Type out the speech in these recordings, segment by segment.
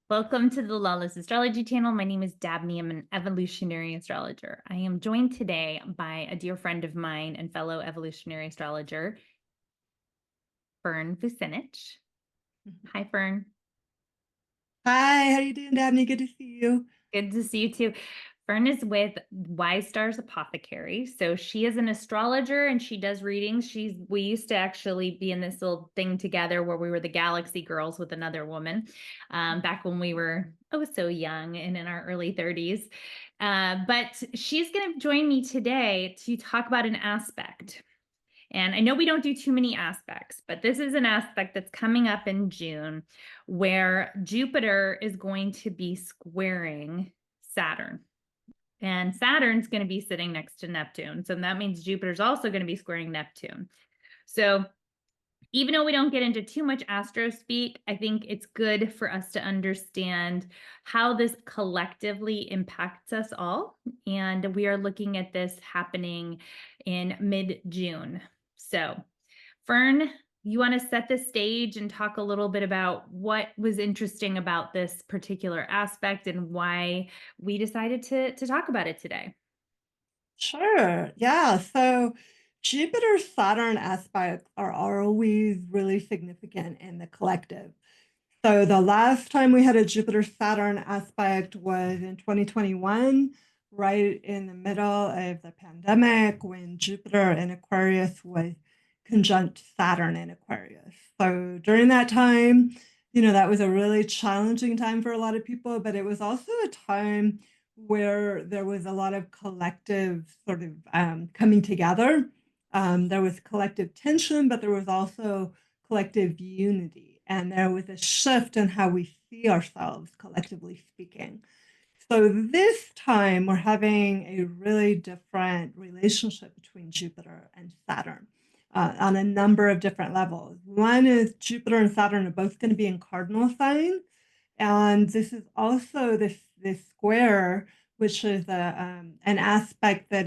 Welcome to the Lawless Astrology channel. My name is Dabney. I'm an evolutionary astrologer. I am joined today by a dear friend of mine and fellow evolutionary astrologer, Fern. Hi, Fern. Hi, how you doing, Dabney? Good to see you. Good to see you too. Fern is with Wise Stars Apothecary. So she is an astrologer and she does readings. We used to actually be in this little thing together where we were the Galaxy Girls with another woman back when we were so young and in our early 30s. But she's going to join me today to talk about an aspect. And I know we don't do too many aspects, but this is an aspect that's coming up in June where Jupiter is going to be squaring Saturn. And Saturn's going to be sitting next to Neptune. So that means Jupiter's also going to be squaring Neptune. So even though we don't get into too much astro speak, I think it's good for us to understand how this collectively impacts us all. And we are looking at this happening in mid-June. So, Fern, you want to set the stage and talk a little bit about what was interesting about this particular aspect and why we decided to talk about it today? Sure. Yeah. So Jupiter-Saturn aspects are always really significant in the collective. So the last time we had a Jupiter-Saturn aspect was in 2021, right in the middle of the pandemic when Jupiter in Aquarius was conjunct Saturn in Aquarius. So during that time, that was a really challenging time for a lot of people, but it was also a time where there was a lot of collective sort of coming together. There was collective tension, but there was also collective unity. And there was a shift in how we see ourselves, collectively speaking. So this time we're having a really different relationship between Jupiter and Saturn on a number of different levels. One is Jupiter and Saturn are both going to be in cardinal signs. And this is also this square, which is an aspect that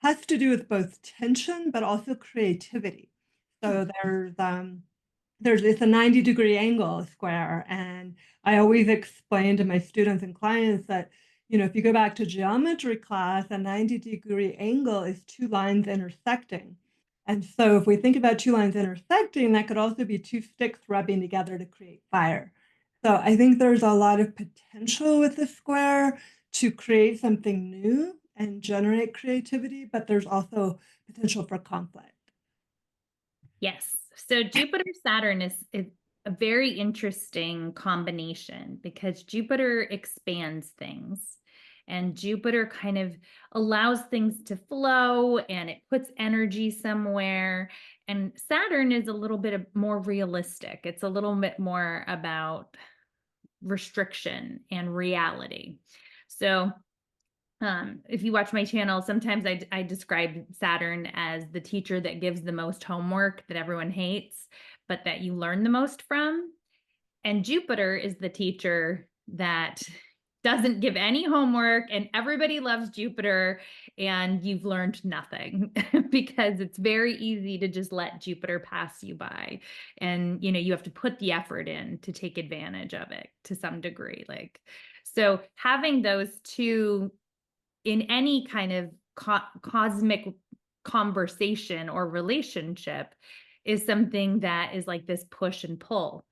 has to do with both tension, but also creativity. So it's a 90-degree angle square. And I always explain to my students and clients that, if you go back to geometry class, a 90-degree angle is two lines intersecting. And so if we think about two lines intersecting, that could also be two sticks rubbing together to create fire. So I think there's a lot of potential with the square to create something new and generate creativity, but there's also potential for conflict. Yes. So Jupiter Saturn is a very interesting combination because Jupiter expands things and Jupiter kind of allows things to flow and it puts energy somewhere. And Saturn is a little bit more realistic. It's a little bit more about restriction and reality. So if you watch my channel, sometimes I describe Saturn as the teacher that gives the most homework that everyone hates, but that you learn the most from. And Jupiter is the teacher that doesn't give any homework and everybody loves Jupiter and you've learned nothing because it's very easy to just let Jupiter pass you by. And you have to put the effort in to take advantage of it to some degree. So having those two in any kind of cosmic conversation or relationship is something that is like this push and pull.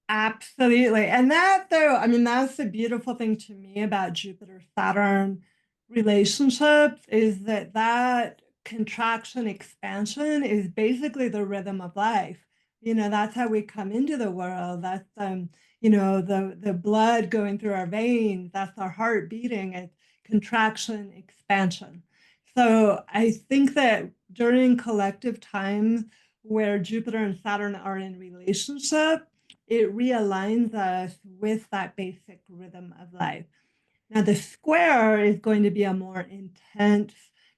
Absolutely. And that, though, I mean, that's the beautiful thing to me about Jupiter Saturn relationships is that contraction expansion is basically the rhythm of life. That's how we come into the world. That's the blood going through our veins. That's our heart beating. It's contraction, expansion. So I think that during collective times where Jupiter and Saturn are in relationship, it realigns us with that basic rhythm of life. Now, the square is going to be a more intense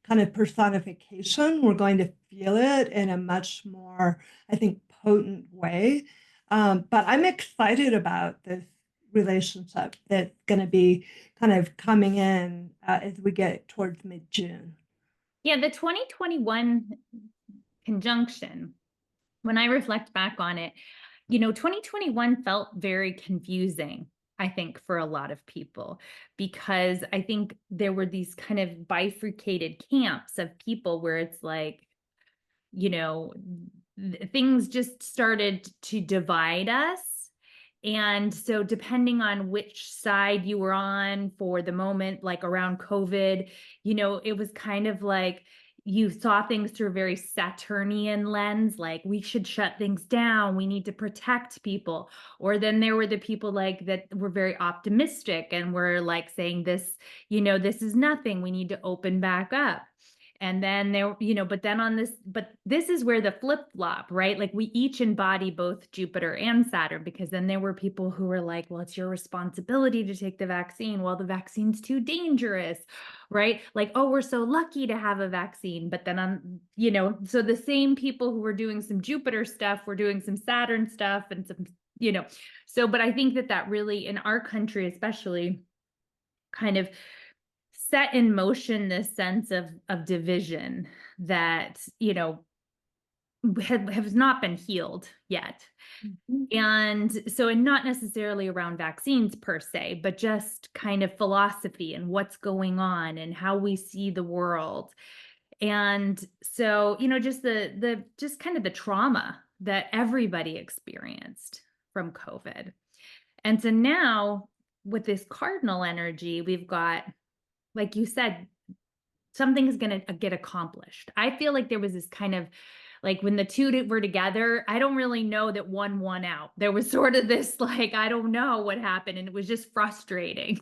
kind of personification. We're going to feel it in a much more, I think, potent way. But I'm excited about this relationship that's going to be kind of coming in as we get towards mid-June. Yeah, the 2021 conjunction, when I reflect back on it, 2021 felt very confusing, I think, for a lot of people, because I think there were these kind of bifurcated camps of people where it's like, you know, things just started to divide us. And so, depending on which side you were on for the moment, like around COVID, it was kind of like you saw things through a very Saturnian lens, like we should shut things down, we need to protect people. Or then there were the people like that were very optimistic and were like saying this, this is nothing, we need to open back up. And then there, but this is where the flip flop, right? Like we each embody both Jupiter and Saturn, because then there were people who were like, well, it's your responsibility to take the vaccine. Well, the vaccine's too dangerous, right? Like, oh, we're so lucky to have a vaccine. But then so the same people who were doing some Jupiter stuff were doing some Saturn stuff and some, but I think that really in our country, especially, kind of set in motion this sense of division that has not been healed yet. And so, and not necessarily around vaccines per se, but just kind of philosophy and what's going on and how we see the world. And so, just just kind of the trauma that everybody experienced from COVID. And so now with this cardinal energy, we've got, like you said, something's going to get accomplished. I feel like there was this kind of like when the two were together, I don't really know that one won out. There was sort of this like, I don't know what happened. And it was just frustrating.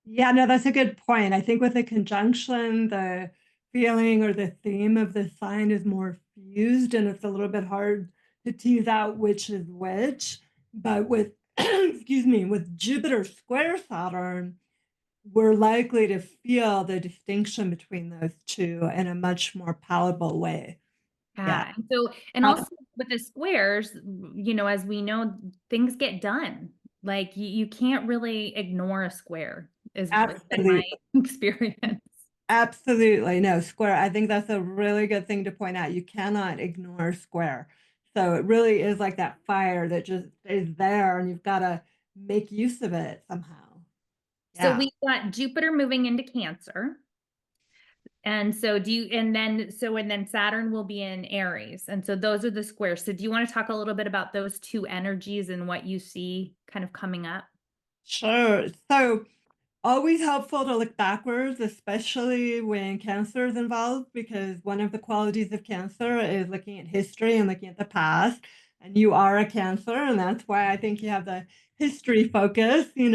Yeah, no, that's a good point. I think with the conjunction, the feeling or the theme of the sign is more fused, and it's a little bit hard to tease out which is which. But with, excuse me, with Jupiter square Saturn, we're likely to feel the distinction between those two in a much more palatable way. Yeah. Yeah. So, and Uh, also with the squares, as we know, things get done. Like you can't really ignore a square, is been my Absolutely. experience. Absolutely. No, square. I think that's a really good thing to point out. You cannot ignore square. So it really is like that fire that just is there and you've got to make use of it somehow. So Yeah. we've got Jupiter moving into Cancer. And so and then Saturn will be in Aries. And so those are the squares. So do you want to talk a little bit about those two energies and what you see kind of coming up? Sure. So always helpful to look backwards, especially when cancer is involved, because one of the qualities of cancer is looking at history and looking at the past. And you are a cancer, and that's why I think you have the history focus, you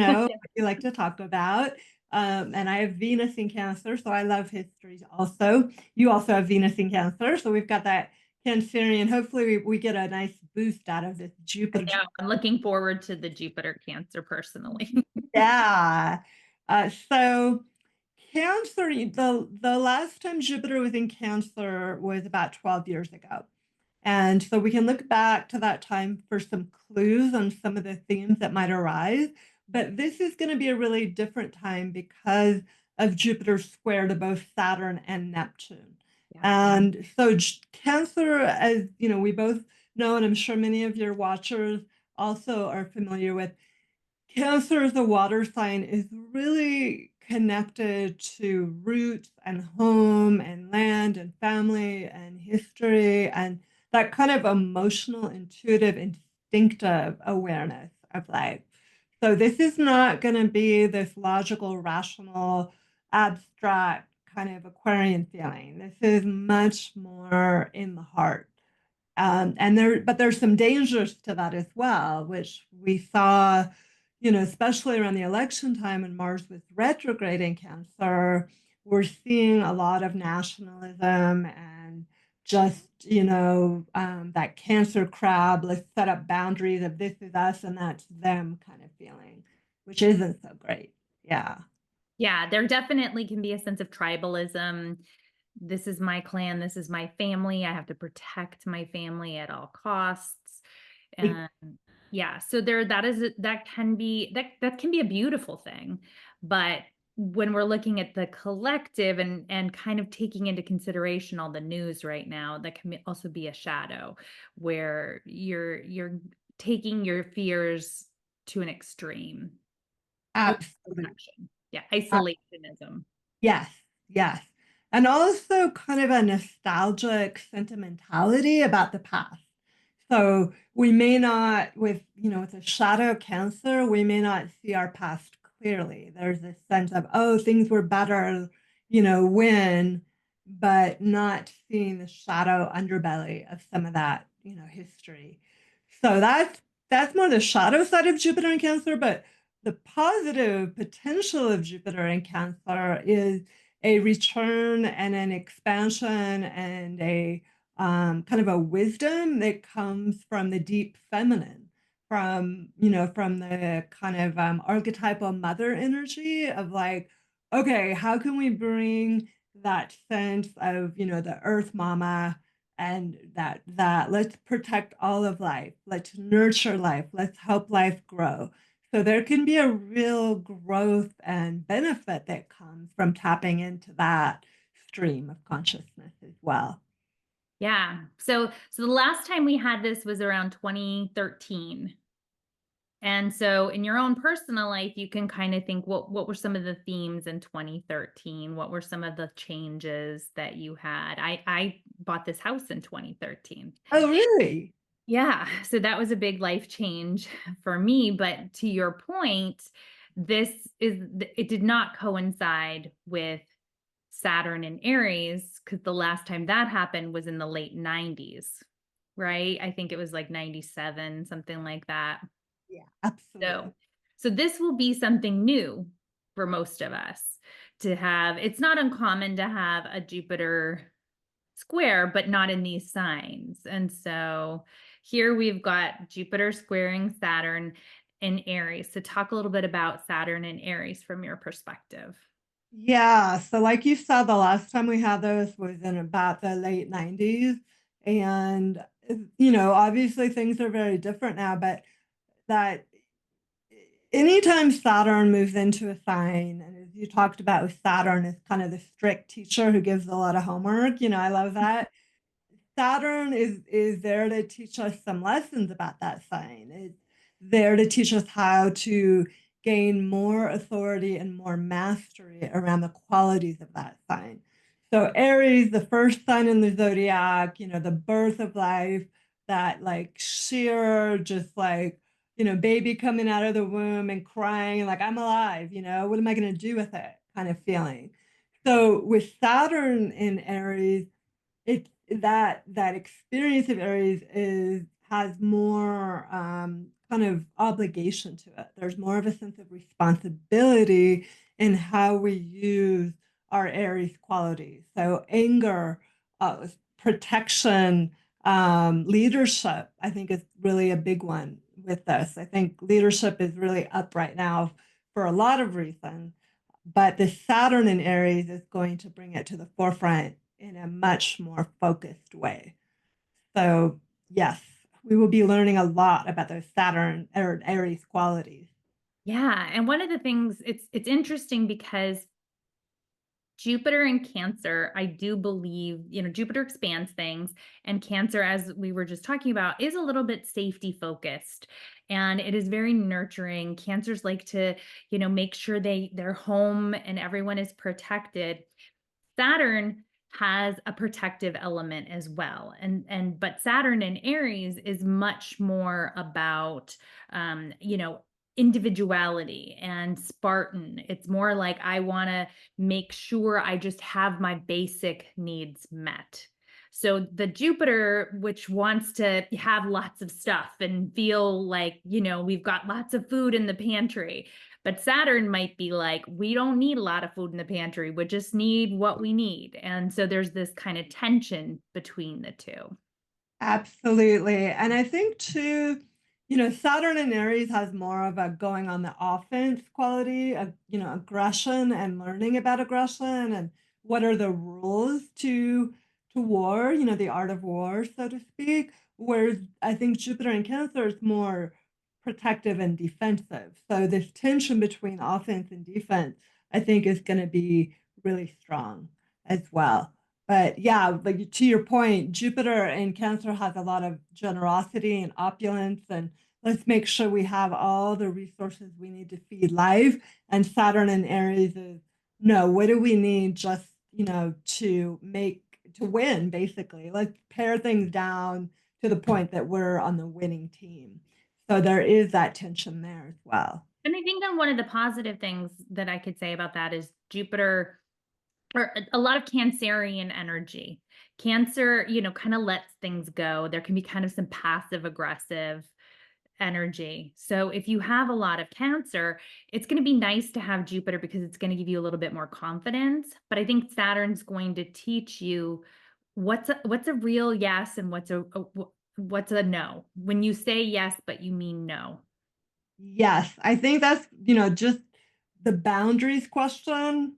like to talk about. And I have Venus in Cancer, so I love history also. You also have Venus in Cancer, so we've got that Cancerian. Hopefully, we get a nice boost out of this Jupiter. Yeah, I'm looking forward to the Jupiter Cancer personally. Yeah. So Cancer, the last time Jupiter was in Cancer was about 12 years ago. And so we can look back to that time for some clues on some of the themes that might arise. But this is going to be a really different time because of Jupiter square to both Saturn and Neptune. Yeah. And so Cancer, as we both know, and I'm sure many of your watchers also are familiar with, Cancer as a water sign is really connected to roots and home and land and family and history and that kind of emotional, intuitive, instinctive awareness of life. So this is not going to be this logical, rational, abstract kind of Aquarian feeling. This is much more in the heart. But there's some dangers to that as well, which we saw, especially around the election time when Mars was retrograde in Cancer. We're seeing a lot of nationalism and just, that Cancer crab, let's set up boundaries of this is us and that's them kind of feeling, which isn't so great. Yeah. Yeah, there definitely can be a sense of tribalism. This is my clan, this is my family. I have to protect my family at all costs. And yeah, so that can be a beautiful thing, but when we're looking at the collective and kind of taking into consideration all the news right now, that can also be a shadow where you're taking your fears to an extreme. Absolutely. Overprotection. Yeah, isolationism. Yes, yes. And also kind of a nostalgic sentimentality about the past. So we may not, with a shadow cancer, we may not see our past clearly. There's this sense of, oh, things were better, when, but not seeing the shadow underbelly of some of that, history. So that's more the shadow side of Jupiter in Cancer, but the positive potential of Jupiter in Cancer is a return and an expansion and a kind of a wisdom that comes from the deep feminine, from the kind of archetypal mother energy of like, okay, how can we bring that sense of, the earth mama and that let's protect all of life, let's nurture life, let's help life grow. So there can be a real growth and benefit that comes from tapping into that stream of consciousness as well. Yeah. So the last time we had this was around 2013. And so in your own personal life, you can kind of think what were some of the themes in 2013? What were some of the changes that you had? I bought this house in 2013. Oh, really? Yeah, so that was a big life change for me, but to your point, this is it did not coincide with Saturn and Aries because the last time that happened was in the late 90s, right? I think it was like 97, something like that. Yeah, So, absolutely. so this will be something new for most of us to have. It's not uncommon to have a Jupiter square, but not in these signs. And so here we've got Jupiter squaring Saturn in Aries. So talk a little bit about Saturn and Aries from your perspective. Yeah, so like you said, the last time we had those was in about the late 90s. And, obviously things are very different now, but that anytime Saturn moves into a sign, and as you talked about with Saturn, is kind of the strict teacher who gives a lot of homework. I love that. Saturn is there to teach us some lessons about that sign. It's there to teach us how to gain more authority and more mastery around the qualities of that sign. So Aries, the first sign in the zodiac, the birth of life, that like sheer, just like, baby coming out of the womb and crying and like, I'm alive, what am I going to do with it kind of feeling. So with Saturn in Aries, it that experience of Aries is has more kind of obligation to it. There's more of a sense of responsibility in how we use our Aries qualities. So anger, protection, leadership, I think is really a big one with this. I think leadership is really up right now for a lot of reasons, but the Saturn in Aries is going to bring it to the forefront in a much more focused way. So, yes, we will be learning a lot about those Saturn or Aries qualities. Yeah, and one of the things it's interesting because Jupiter and Cancer, I do believe, Jupiter expands things, and Cancer, as we were just talking about, is a little bit safety focused, and it is very nurturing. Cancers like to, make sure they're home and everyone is protected. Saturn has a protective element as well, but Saturn in Aries is much more about, individuality and Spartan. It's more like I want to make sure I just have my basic needs met. So the Jupiter, which wants to have lots of stuff and feel like, we've got lots of food in the pantry, but Saturn might be like, we don't need a lot of food in the pantry. We just need what we need. And so there's this kind of tension between the two. Absolutely. And I think too, Saturn in Aries has more of a going on the offense quality of, aggression and learning about aggression and what are the rules to war, the art of war, so to speak. Whereas I think Jupiter in Cancer is more protective and defensive. So this tension between offense and defense, I think is going to be really strong as well. But yeah, like to your point, Jupiter in Cancer has a lot of generosity and opulence, and let's make sure we have all the resources we need to feed life. And Saturn in Aries is no, what do we need just, to make to win, basically. Let's pare things down to the point that we're on the winning team. So there is that tension there as well. And I think that one of the positive things that I could say about that is Jupiter, or a lot of Cancerian energy. Cancer, kind of lets things go. There can be kind of some passive aggressive energy. So if you have a lot of Cancer, it's going to be nice to have Jupiter because it's going to give you a little bit more confidence. But I think Saturn's going to teach you what's a real yes and what's a no. When you say yes but you mean no. Yes, I think that's, just the boundaries question,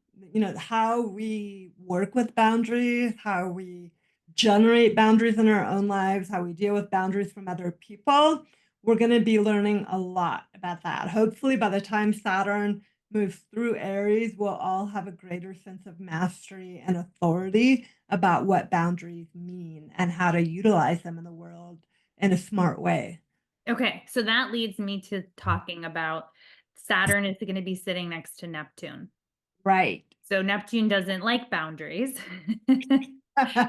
how we work with boundaries, how we generate boundaries in our own lives, how we deal with boundaries from other people. We're going to be learning a lot about that. Hopefully, by the time Saturn moves through Aries, we'll all have a greater sense of mastery and authority about what boundaries mean and how to utilize them in the world in a smart way. Okay, so that leads me to talking about Saturn is going to be sitting next to Neptune. Right. So Neptune doesn't like boundaries. And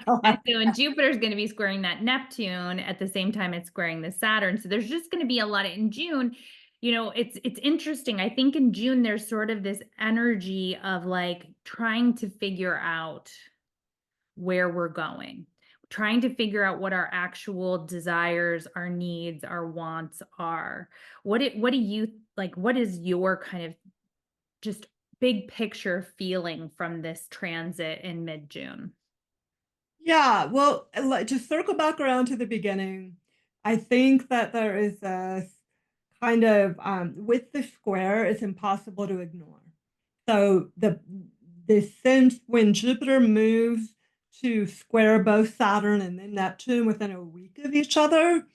so and Jupiter's going to be squaring that Neptune at the same time it's squaring the Saturn. So there's just going to be a lot of in June, it's interesting. I think in June there's sort of this energy of like trying to figure out where we're going, trying to figure out what our actual desires, our needs, our wants are. What do you like? What is your kind of just big picture feeling from this transit in mid-June? Yeah, well, to circle back around to the beginning, I think that there is a kind of with the square, it's impossible to ignore. So the sense when Jupiter moves to square both Saturn and then Neptune within a week of each other,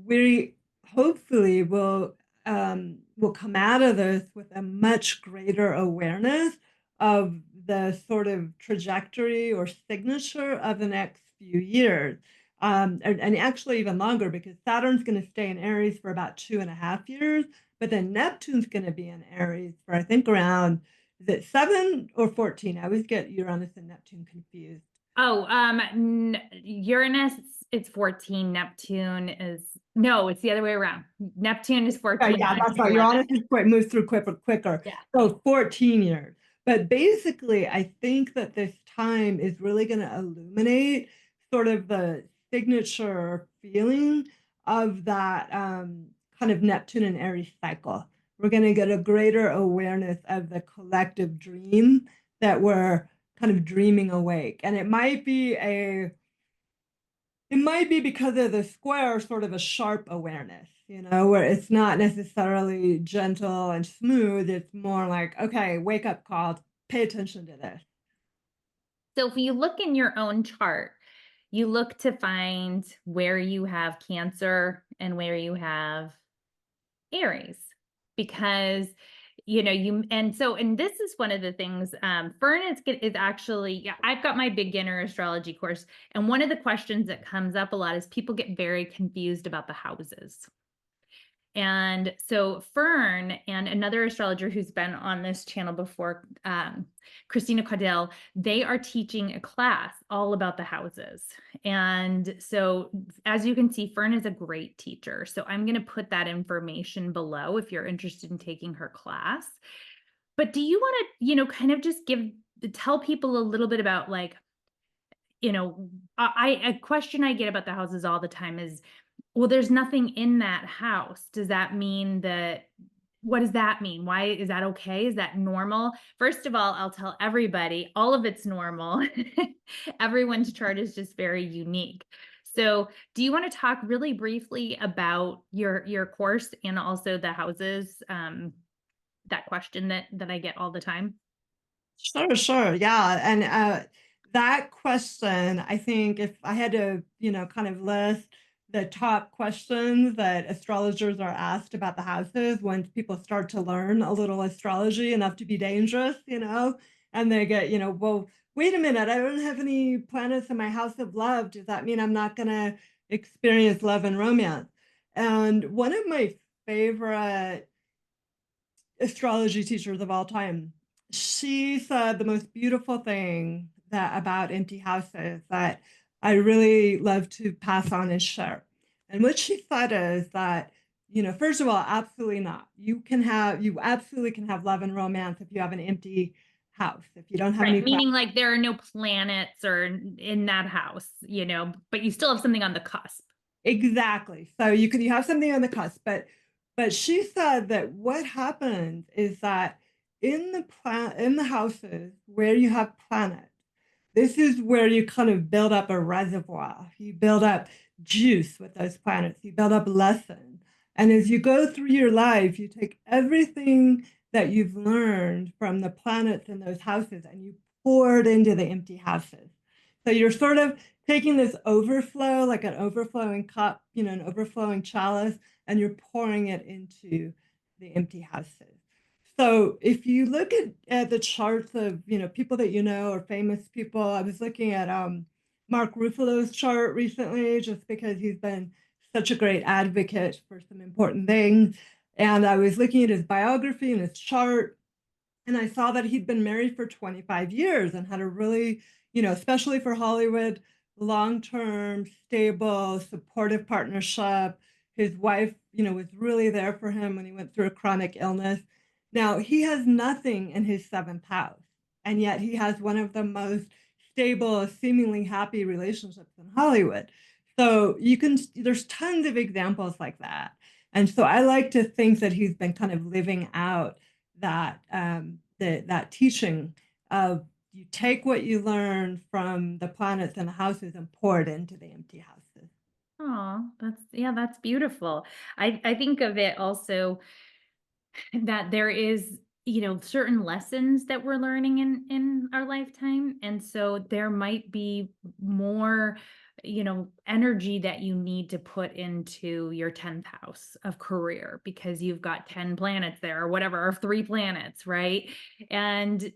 we hopefully will come out of this with a much greater awareness of the sort of trajectory or signature of the next few years. And actually even longer because Saturn's going to stay in Aries for about 2.5 years, but then Neptune's going to be in Aries for I think around, is it 7 or 14? I always get Uranus and Neptune confused. Oh, Uranus, it's 14. Neptune is, no, it's the other way around. Neptune is Yeah, 14, yeah, Uranus that's is right. 11. Uranus is quick, moves through quicker. Yeah. So 14 years. But basically, I think that this time is really going to illuminate sort of the signature feeling of that kind of Neptune and Aries cycle. We're going to get a greater awareness of the collective dream that we're kind of dreaming awake. And it might be because of the square, sort of a sharp awareness, where it's not necessarily gentle and smooth. It's more like, okay, wake up call, pay attention to this. So if you look in your own chart, you look to find where you have Cancer and where you have Aries, because and this is one of the things. Fern is actually, yeah, I've got my beginner astrology course, and one of the questions that comes up a lot is people get very confused about the houses. And so Fern and another astrologer who's been on this channel before, Christina Caudell, they are teaching a class all about the houses. And so as you can see, Fern is a great teacher. So I'm going to put that information below if you're interested in taking her class. But do you want to, kind of just tell people a little bit about like, a question I get about the houses all the time is, well, there's nothing in that house. Does that mean that, what does that mean? Why is that okay? Is that normal? First of all, I'll tell everybody all of it's normal. Everyone's chart is just very unique. So do you want to talk really briefly about your course and also the houses? That question that I get all the time. Sure, sure. Yeah. And that question, I think if I had to, kind of list the top questions that astrologers are asked about the houses once people start to learn a little astrology enough to be dangerous, and they get, well, wait a minute, I don't have any planets in my house of love. Does that mean I'm not going to experience love and romance? And one of my favorite astrology teachers of all time, she said the most beautiful thing that about empty houses that I really love to pass on and share. And what she said is that, first of all, absolutely not. You absolutely can have love and romance if you have an empty house. If you don't have Right. any Meaning like there are no planets or in that house, but you still have something on the cusp. exactly. So you have something on the cusp, but she said that what happens is that in the houses where you have planets, this is where you kind of build up a reservoir. You build up juice with those planets. You build up lessons. And as you go through your life, you take everything that you've learned from the planets in those houses and you pour it into the empty houses. So you're sort of taking this overflow, like an overflowing cup, an overflowing chalice, and you're pouring it into the empty houses. So if you look at the charts of people that or famous people, I was looking at Mark Ruffalo's chart recently, just because he's been such a great advocate for some important things. And I was looking at his biography and his chart, and I saw that he'd been married for 25 years and had a really, especially for Hollywood, long-term, stable, supportive partnership. His wife, was really there for him when he went through a chronic illness. Now, he has nothing in his seventh house, and yet he has one of the most stable, seemingly happy relationships in Hollywood. So there's tons of examples like that. And so I like to think that he's been kind of living out that teaching of you take what you learn from the planets and the houses and pour it into the empty houses. Oh, that's beautiful. I think of it also that there is, certain lessons that we're learning in our lifetime, and so there might be more, energy that you need to put into your 10th house of career because you've got 10 planets there or whatever, or 3 planets, right? And,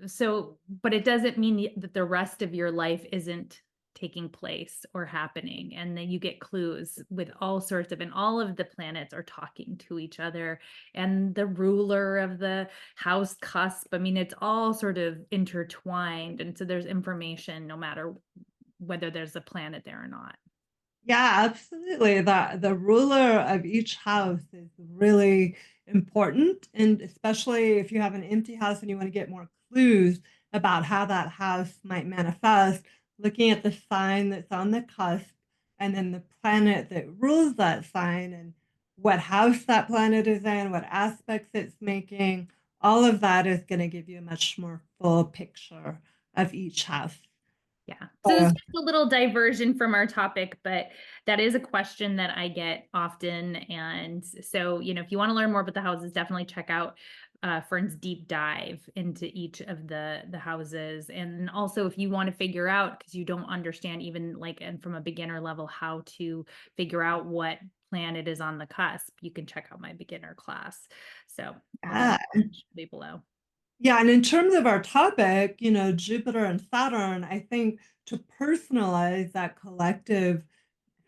so but it doesn't mean that the rest of your life isn't taking place or happening, and then you get clues with all sorts of, and all of the planets are talking to each other, and the ruler of the house cusp, I mean, it's all sort of intertwined, and so there's information no matter whether there's a planet there or not. Yeah, absolutely. The ruler of each house is really important. And especially if you have an empty house and you want to get more clues about how that house might manifest, looking at the sign that's on the cusp and then the planet that rules that sign and what house that planet is in, what aspects it's making, all of that is going to give you a much more full picture of each house. Yeah. So this is a little diversion from our topic, but that is a question that I get often. And so, if you want to learn more about the houses, definitely check out Fern's deep dive into each of the houses. And also if you want to figure out, because you don't understand even like, and from a beginner level, how to figure out what planet is on the cusp, you can check out my beginner class. So all that Yeah. information will be below. Yeah, and in terms of our topic, Jupiter and Saturn, I think to personalize that collective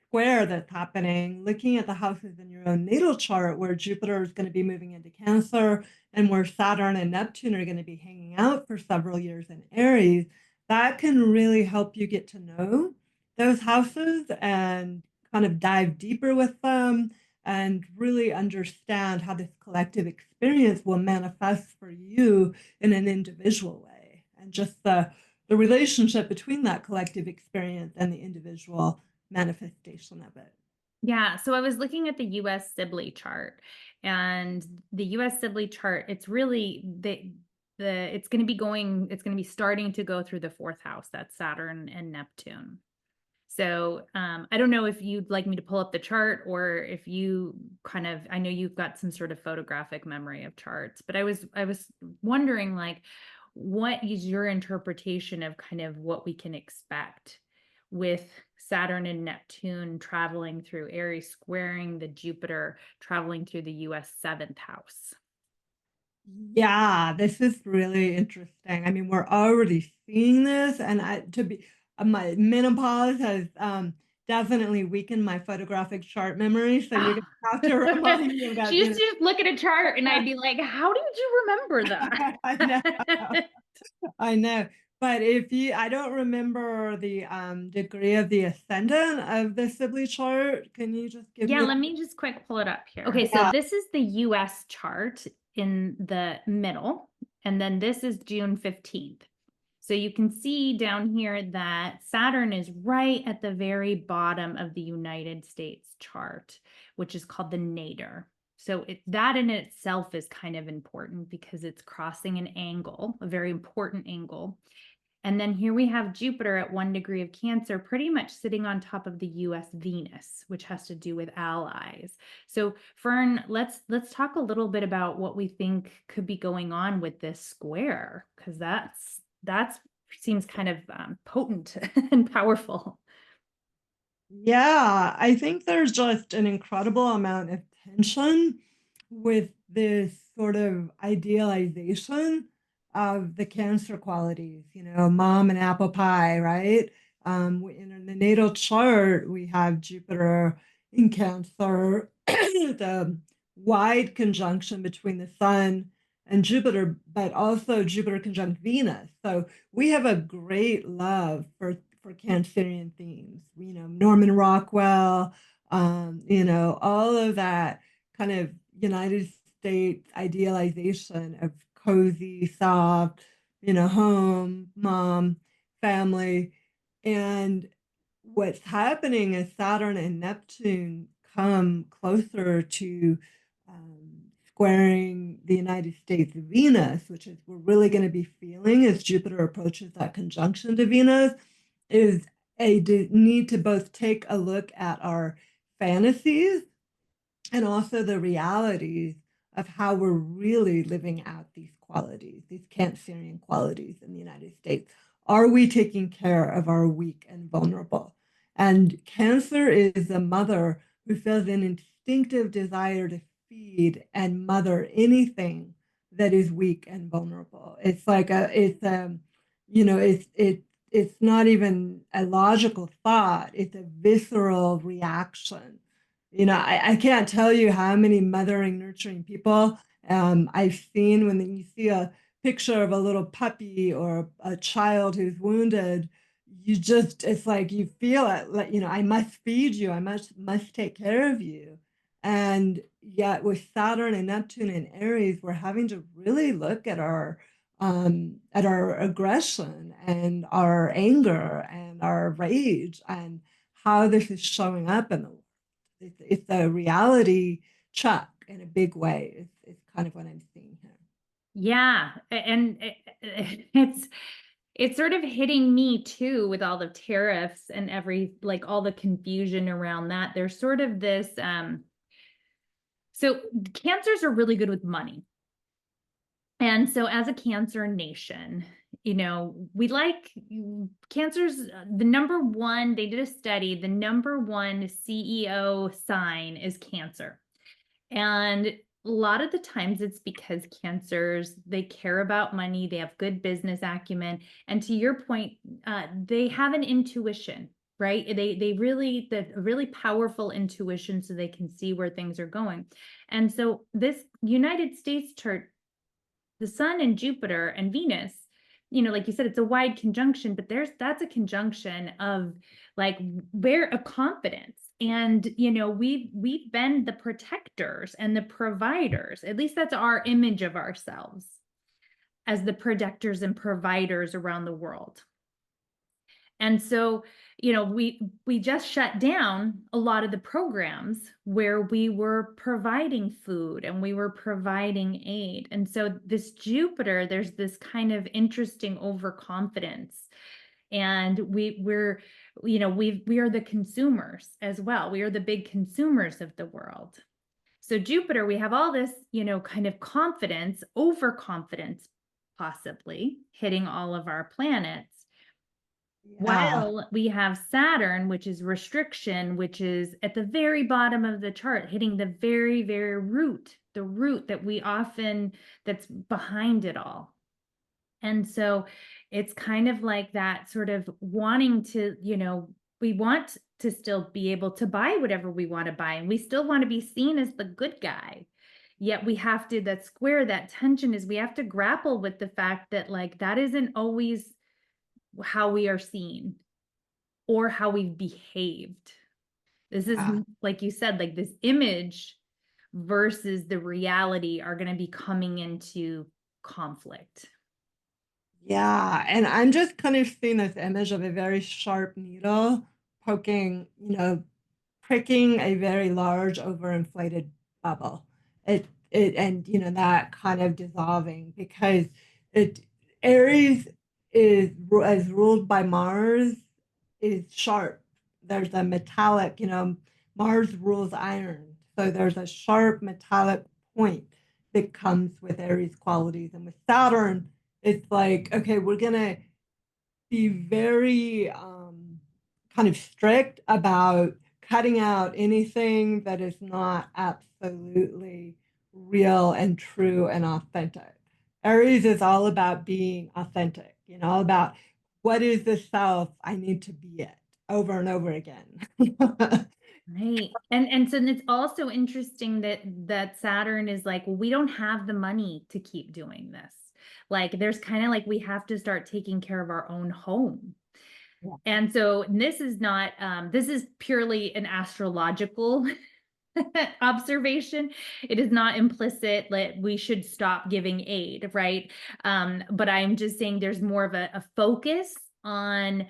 square that's happening, looking at the houses in your own natal chart where Jupiter is going to be moving into Cancer and where Saturn and Neptune are going to be hanging out for several years in Aries, that can really help you get to know those houses and kind of dive deeper with them and really understand how this collective experience will manifest for you in an individual way and just the relationship between that collective experience and the individual manifestation of it. Yeah, so I was looking at the US Sibley chart, and the US Sibley chart, it's really it's going to be starting to go through the 4th house, that's Saturn and Neptune. So I don't know if you'd like me to pull up the chart, or if you kind of, I know you've got some sort of photographic memory of charts, but I was wondering, like, what is your interpretation of kind of what we can expect with Saturn and Neptune traveling through Aries, squaring the Jupiter traveling through the US seventh house. Yeah, this is really interesting. I mean, we're already seeing this, and my menopause has definitely weakened my photographic chart memory. So you're gonna have to remind me of She that. used to just look at a chart and I'd be like, how did you remember I know, that? I know. But I don't remember the degree of the ascendant of the Sibley chart. Can you just give Yeah, me let that? me just quick pull it up here. Okay, so Yeah. this is the US chart in the middle, and then this is June 15th. So you can see down here that Saturn is right at the very bottom of the United States chart, which is called the nadir. So that in itself is kind of important because it's crossing an angle, a very important angle. And then here we have Jupiter at 1 degree of Cancer, pretty much sitting on top of the US Venus, which has to do with allies. So Fern, let's talk a little bit about what we think could be going on with this square, because that's seems kind of potent and powerful. Yeah, I think there's just an incredible amount of tension with this sort of idealization of the Cancer qualities, mom and apple pie, right? In the natal chart, we have Jupiter in Cancer, the wide conjunction between the Sun and Jupiter, but also Jupiter conjunct Venus. So we have a great love for Cancerian themes. Norman Rockwell, all of that kind of United States idealization of cozy, soft, home, mom, family. And what's happening is Saturn and Neptune come closer to squaring the United States Venus, which is we're really going to be feeling as Jupiter approaches that conjunction to Venus, is a need to both take a look at our fantasies and also the realities of how we're really living out these qualities, these Cancerian qualities in the United States. Are we taking care of our weak and vulnerable? And Cancer is a mother who feels an instinctive desire to feed and mother anything that is weak and vulnerable. It's not even a logical thought. It's a visceral reaction. I can't tell you how many mothering, nurturing people I've seen when you see a picture of a little puppy or a child who's wounded. It's like you feel it, like, I must feed you, I must take care of you. And yet with Saturn and Neptune and Aries, we're having to really look at our aggression and our anger and our rage and how this is showing up in the world. It's a reality check in a big way. It's kind of what I'm seeing here. Yeah, and it's sort of hitting me too with all the tariffs and like all the confusion around that. There's sort of this so cancers are really good with money. And so as a Cancer nation, we like cancers. The number one, they did a study, the number one CEO sign is Cancer. And a lot of the times it's because cancers, they care about money, they have good business acumen. And to your point, they have an intuition, right? The really powerful intuition so they can see where things are going. And so this United States chart, the Sun and Jupiter and Venus, like you said, it's a wide conjunction, but that's a conjunction of like where a confidence. And we've been the protectors and the providers. At least that's our image of ourselves as the protectors and providers around the world. And so, we just shut down a lot of the programs where we were providing food and we were providing aid. And so this Jupiter, there's this kind of interesting overconfidence. And we are the consumers as well. We are the big consumers of the world. So Jupiter, we have all this, kind of confidence, overconfidence, possibly hitting all of our planets. Yeah. While we have Saturn, which is restriction, which is at the very bottom of the chart, hitting the very, very root, the root that we often, that's behind it all. And so it's kind of like that sort of wanting to, we want to still be able to buy whatever we want to buy, and we still want to be seen as the good guy. Yet we have to, that square, that tension is we have to grapple with the fact that, like, that isn't always how we are seen or how we've behaved. This is, Yeah. like you said, like this image versus the reality are going to be coming into conflict. Yeah, and I'm just kind of seeing this image of a very sharp needle poking, pricking a very large overinflated bubble. And that kind of dissolving because it Aries is ruled by Mars is sharp. There's a metallic, Mars rules iron. So there's a sharp metallic point that comes with Aries qualities. And with Saturn, it's like, okay, we're gonna be very kind of strict about cutting out anything that is not absolutely real and true and authentic. Aries is all about being authentic, all about what is the self I need to be it over and over again. Right. And so it's also interesting that Saturn is like, well, we don't have the money to keep doing this. Like there's kind of like we have to start taking care of our own home. Yeah. And so this is not this is purely an astrological observation. It is not implicit that we should stop giving aid, right? But I'm just saying there's more of a focus on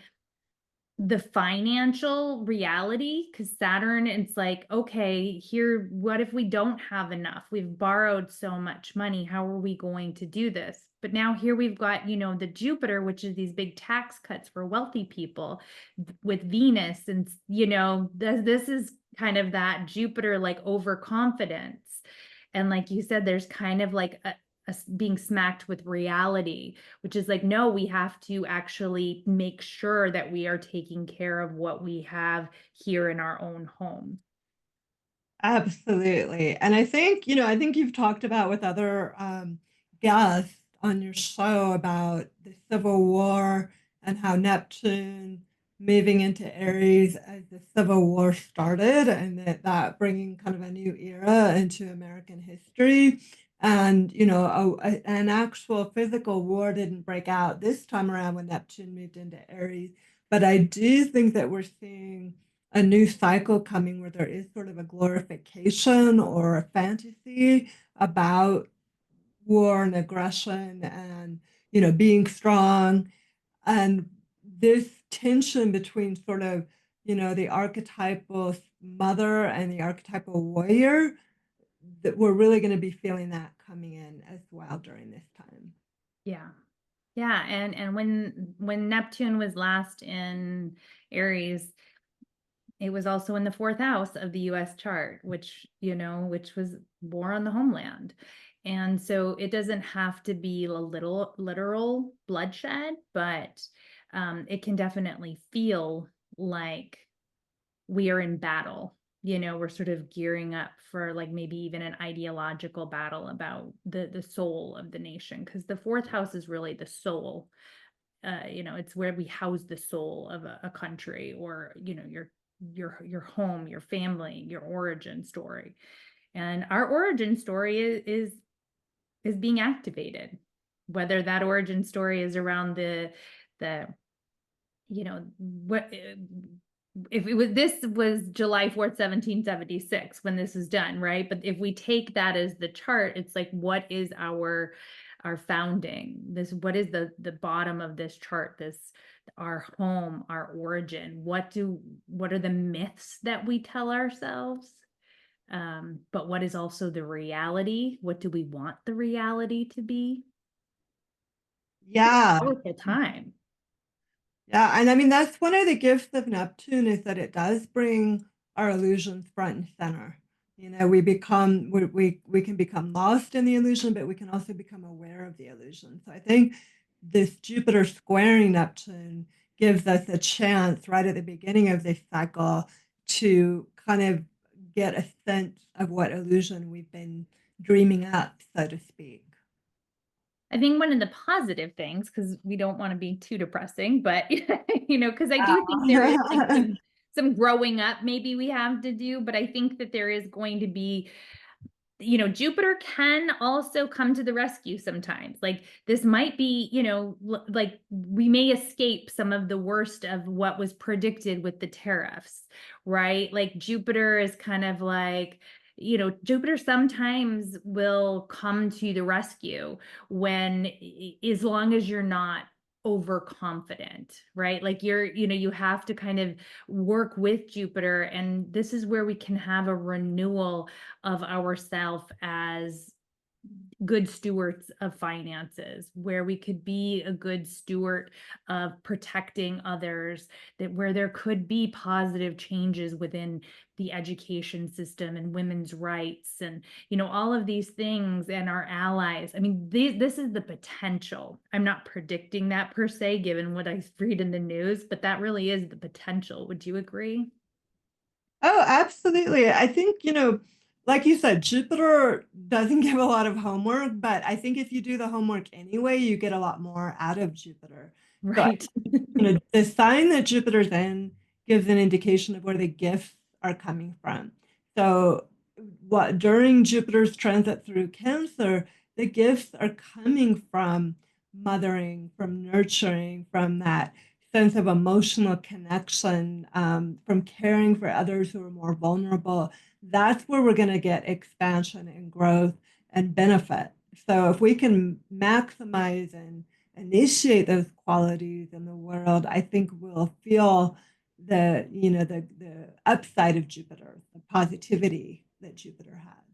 the financial reality, because Saturn, it's like, okay, here, what if we don't have enough? We've borrowed so much money. How are we going to do this? But now here we've got, the Jupiter, which is these big tax cuts for wealthy people with Venus. And, this is kind of that Jupiter like overconfidence. And like you said, there's kind of like a being smacked with reality, which is like, no, we have to actually make sure that we are taking care of what we have here in our own home. Absolutely. And I think you've talked about with other guests on your show about the Civil War and how Neptune moving into Aries as the Civil War started, and that bringing kind of a new era into American history. And, an actual physical war didn't break out this time around when Neptune moved into Aries. But I do think that we're seeing a new cycle coming where there is sort of a glorification or a fantasy about war and aggression and being strong, and this tension between sort of the archetypal mother and the archetypal warrior, that we're really going to be feeling that coming in as well during this time. Yeah. Yeah. And when Neptune was last in Aries, it was also in the fourth house of the US chart, which was war on the homeland. And so it doesn't have to be a little literal bloodshed, but it can definitely feel like we are in battle. We're sort of gearing up for like maybe even an ideological battle about the soul of the nation, because the fourth house is really the soul. It's where we house the soul of a country, or your home, your family, your origin story. And our origin story is being activated, whether that origin story is around the what if it was, this was July 4th, 1776 when this is done, right? But if we take that as the chart, it's like, what is our founding? What is the bottom of this chart? This, our home, our origin. What are the myths that we tell ourselves? But what is also the reality? What do we want the reality to be? Pretty Yeah. powerful time. Yeah, and I mean that's one of the gifts of Neptune is that it does bring our illusions front and center. We can become lost in the illusion, but we can also become aware of the illusion. So I think this Jupiter squaring Neptune gives us a chance right at the beginning of this cycle to kind of get a sense of what illusion we've been dreaming up, so to speak. I think one of the positive things, because we don't want to be too depressing, but because I do think there is like Yeah. some growing up maybe we have to do, but I think that there is going to be, Jupiter can also come to the rescue sometimes. Like this might be, like we may escape some of the worst of what was predicted with the tariffs, right? Like Jupiter is kind of like, Jupiter sometimes will come to the rescue when, as long as you're not overconfident, right? Like you have to kind of work with Jupiter. And this is where we can have a renewal of ourself as good stewards of finances, where we could be a good steward of protecting others, that where there could be positive changes within the education system and women's rights and all of these things and our allies. I mean, this is the potential. I'm not predicting that per se, given what I read in the news, but that really is the potential. Would you agree? Oh, absolutely. I think, like you said, Jupiter doesn't give a lot of homework, but I think if you do the homework anyway, you get a lot more out of Jupiter. So, Right. the sign that Jupiter's in gives an indication of where the gifts are coming from. So, what during Jupiter's transit through Cancer, the gifts are coming from mothering, from nurturing, from that sense of emotional connection, from caring for others who are more vulnerable. That's where we're going to get expansion and growth and benefit. So if we can maximize and initiate those qualities in the world, I think we'll feel the upside of Jupiter, the positivity that Jupiter has.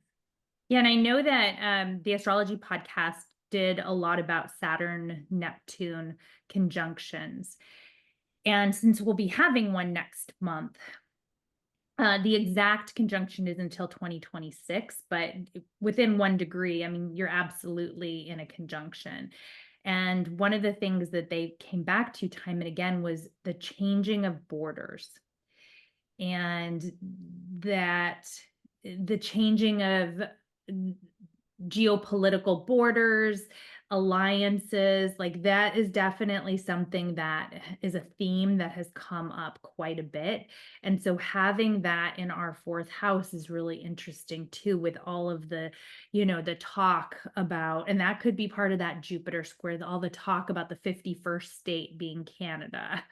Yeah, and I know that the astrology podcast did a lot about Saturn Neptune conjunctions. And since we'll be having one next month, the exact conjunction is until 2026, but within 1 degree, I mean, you're absolutely in a conjunction. And one of the things that they came back to time and again was the changing of borders, and that the changing of geopolitical borders, alliances, like that is definitely something that is a theme that has come up quite a bit. And so having that in our fourth house is really interesting too, with all of the talk about, and that could be part of that Jupiter square, all the talk about the 51st state being Canada.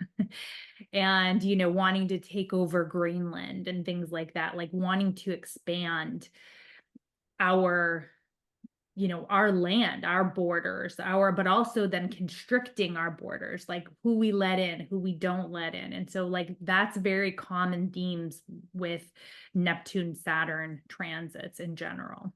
And wanting to take over Greenland and things like that, like wanting to expand our our land, our borders, but also then constricting our borders, like who we let in, who we don't let in. And so like that's very common themes with Neptune Saturn transits in general.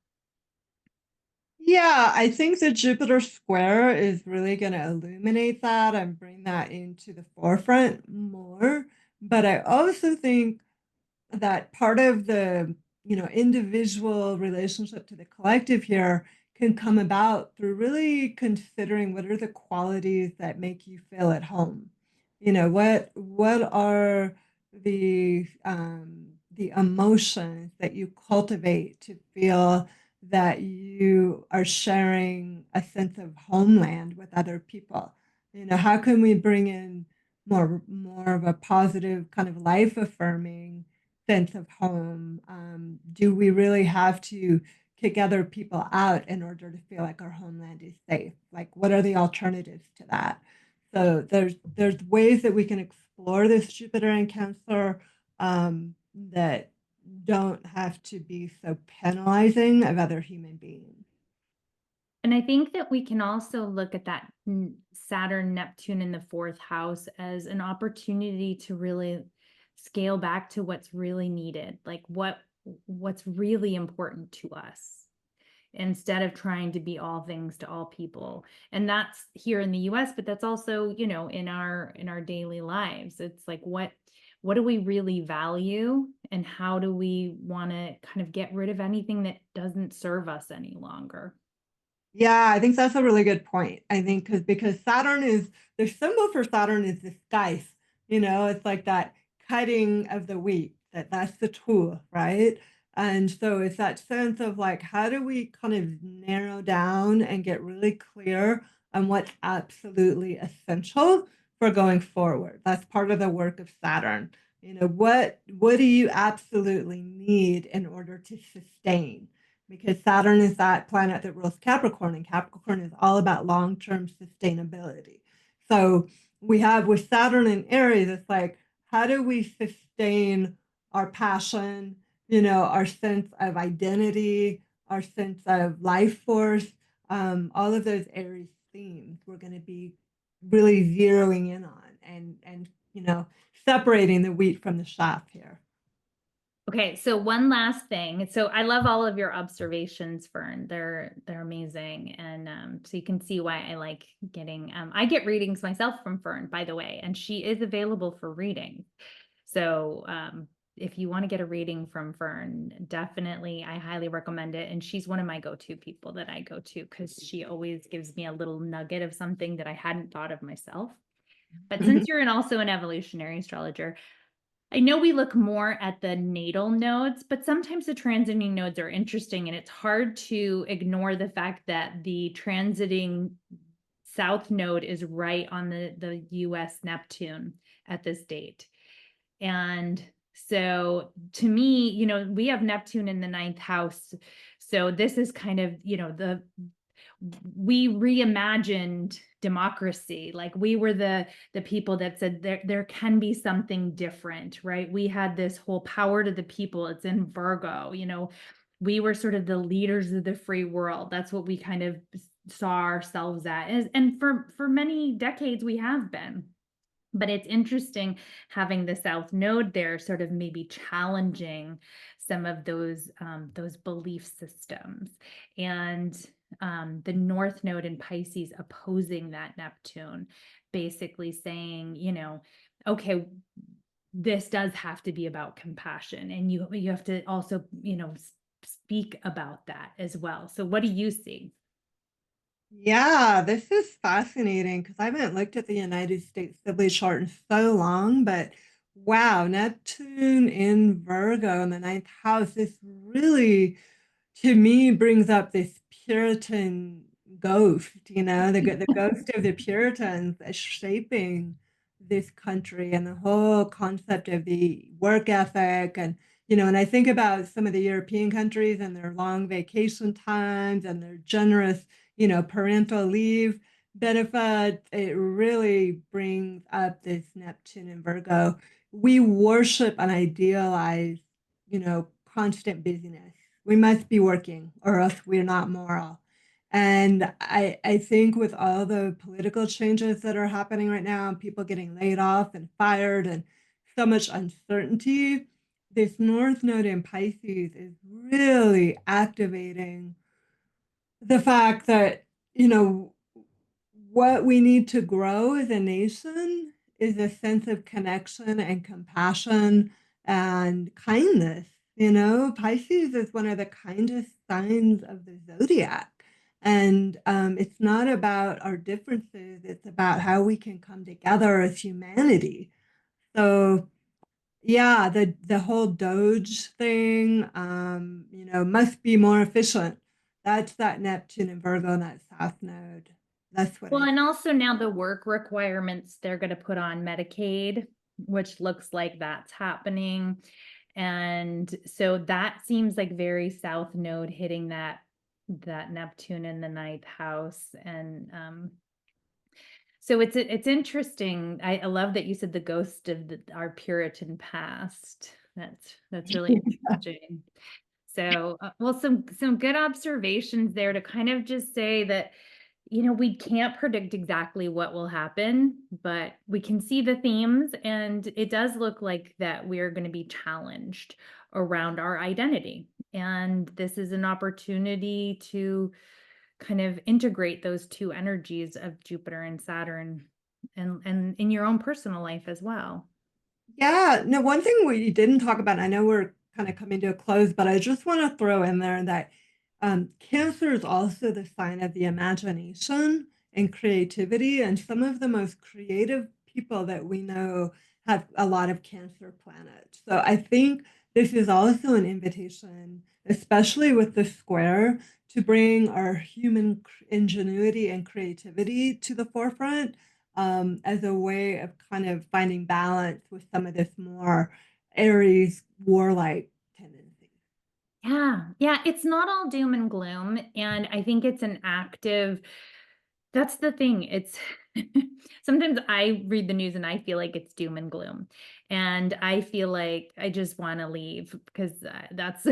Yeah, I think the Jupiter square is really going to illuminate that and bring that into the forefront more. But I also think that part of the individual relationship to the collective here can come about through really considering what are the qualities that make you feel at home. What are the emotions that you cultivate to feel that you are sharing a sense of homeland with other people. How can we bring in more of a positive kind of life affirming sense of home? Do we really have to kick other people out in order to feel like our homeland is safe? Like, what are the alternatives to that? So there's ways that we can explore this Jupiter and Cancer that don't have to be so penalizing of other human beings. And I think that we can also look at that Saturn Neptune in the fourth house as an opportunity to really scale back to what's really needed, like what's really important to us, instead of trying to be all things to all people. And that's here in the US, but that's also in our daily lives. It's like what do we really value, and how do we want to kind of get rid of anything that doesn't serve us any longer. Yeah, I think that's a really good point. I think because Saturn is the symbol for Saturn is the scythe. It's like that cutting of the wheat. That's the tool, right? And so it's that sense of like, how do we kind of narrow down and get really clear on what's absolutely essential for going forward? That's part of the work of Saturn. What do you absolutely need in order to sustain? Because Saturn is that planet that rules Capricorn, and Capricorn is all about long term sustainability. So we have with Saturn and Aries, it's like, how do we sustain our passion, our sense of identity, our sense of life force, all of those Aries themes we're going to be really zeroing in on and separating the wheat from the chaff here. Okay, so one last thing. So I love all of your observations, Fern. They're amazing, and so you can see why I like getting. I get readings myself from Fern, by the way, and she is available for reading. So if you want to get a reading from Fern, definitely I highly recommend it. And she's one of my go-to people that I go to because she always gives me a little nugget of something that I hadn't thought of myself. But since you're also an evolutionary astrologer, I know we look more at the natal nodes, but sometimes the transiting nodes are interesting, and it's hard to ignore the fact that the transiting south node is right on the US Neptune at this date. And so to me, we have Neptune in the ninth house. So this is kind of, we reimagined democracy. Like we were the people that said there can be something different, right? We had this whole power to the people. It's in Virgo. We were sort of the leaders of the free world. That's what we kind of saw ourselves at. And for many decades we have been. But it's interesting having the south node there sort of maybe challenging some of those belief systems, and the north node in Pisces opposing that Neptune, basically saying, okay, this does have to be about compassion, and you have to also speak about that as well. So what do you see? Yeah, this is fascinating because I haven't looked at the United States Sibley chart in so long, but wow, Neptune in Virgo in the ninth house, this really, to me, brings up this Puritan ghost, the ghost of the Puritans that's shaping this country and the whole concept of the work ethic. And I think about some of the European countries and their long vacation times and their generous parental leave benefits. It really brings up this Neptune and Virgo. We worship and idealize, constant busyness. We must be working or else we're not moral. And I think with all the political changes that are happening right now, and people getting laid off and fired and so much uncertainty, this North Node in Pisces is really activating the fact that, what we need to grow as a nation is a sense of connection and compassion and kindness. Pisces is one of the kindest signs of the zodiac. And it's not about our differences, it's about how we can come together as humanity. So, yeah, the whole Doge thing, must be more efficient. That's that Neptune and Virgo and that South Node. That's what Well, I and also now the work requirements they're going to put on Medicaid, which looks like that's happening. And so that seems like very south node hitting that Neptune in the ninth house. And so it's interesting. I love that you said the ghost of our Puritan past. That's really interesting. So, well, some good observations there to kind of just say that, we can't predict exactly what will happen, but we can see the themes, and it does look like that we are going to be challenged around our identity. And this is an opportunity to kind of integrate those two energies of Jupiter and Saturn, and in your own personal life as well. Yeah, no, one thing we didn't talk about, I know we're kind of coming to a close, but I just want to throw in there that Cancer is also the sign of the imagination and creativity, and some of the most creative people that we know have a lot of Cancer planets. So I think this is also an invitation, especially with the square, to bring our human ingenuity and creativity to the forefront as a way of kind of finding balance with some of this more Aries warlike tendencies. Yeah, yeah, it's not all doom and gloom. And I think it's an active, that's the thing. It's sometimes I read the news and I feel like it's doom and gloom. And I feel like I just want to leave because that's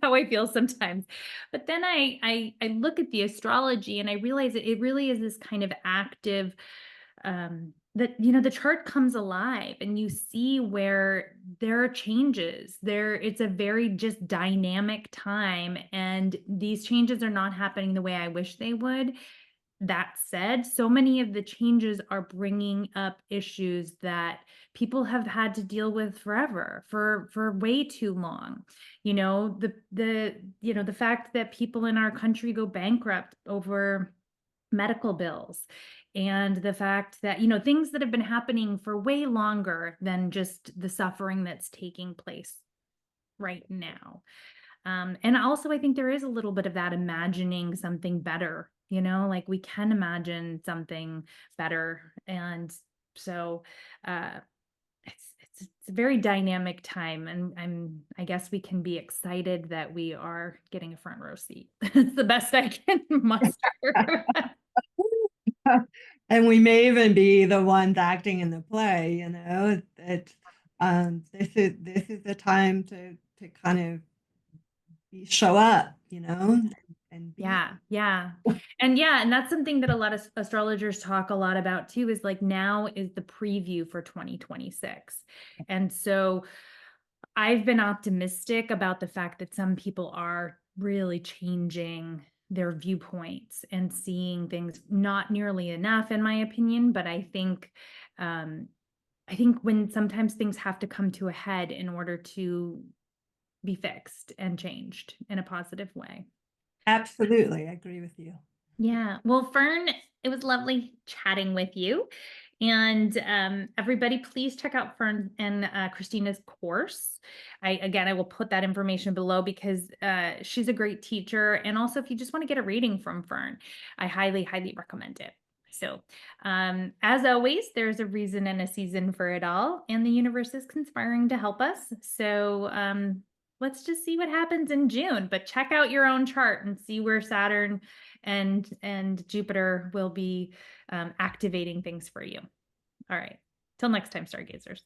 how I feel sometimes. But then I look at the astrology and I realize it really is this kind of active that the chart comes alive and you see where there are changes there. It's a very just dynamic time and these changes are not happening the way I wish they would. That said, so many of the changes are bringing up issues that people have had to deal with forever, for way too long. The fact that people in our country go bankrupt over medical bills, and the fact that things that have been happening for way longer than just the suffering that's taking place right now. And also I think there is a little bit of that imagining something better, like we can imagine something better. And so uh it's a very dynamic time, and I guess we can be excited that we are getting a front row seat. It's the best I can muster. And we may even be the ones acting in the play, this is the time to kind of show up, and be. Yeah, yeah. And that's something that a lot of astrologers talk a lot about too, is like now is the preview for 2026. And so I've been optimistic about the fact that some people are really changing their viewpoints and seeing things not nearly enough, in my opinion. But um, I think when sometimes things have to come to a head in order to be fixed and changed in a positive way. Absolutely, I agree with you. Yeah. Well, Fern, it was lovely chatting with you. And everybody, please check out Fern and Christina's course. I will put that information below because she's a great teacher. And also, if you just want to get a reading from Fern, I highly, highly recommend it. So, as always, there's a reason and a season for it all, and the universe is conspiring to help us. So, let's just see what happens in June. But check out your own chart and see where Saturn and Jupiter will be activating things for you. All right. Till next time, stargazers.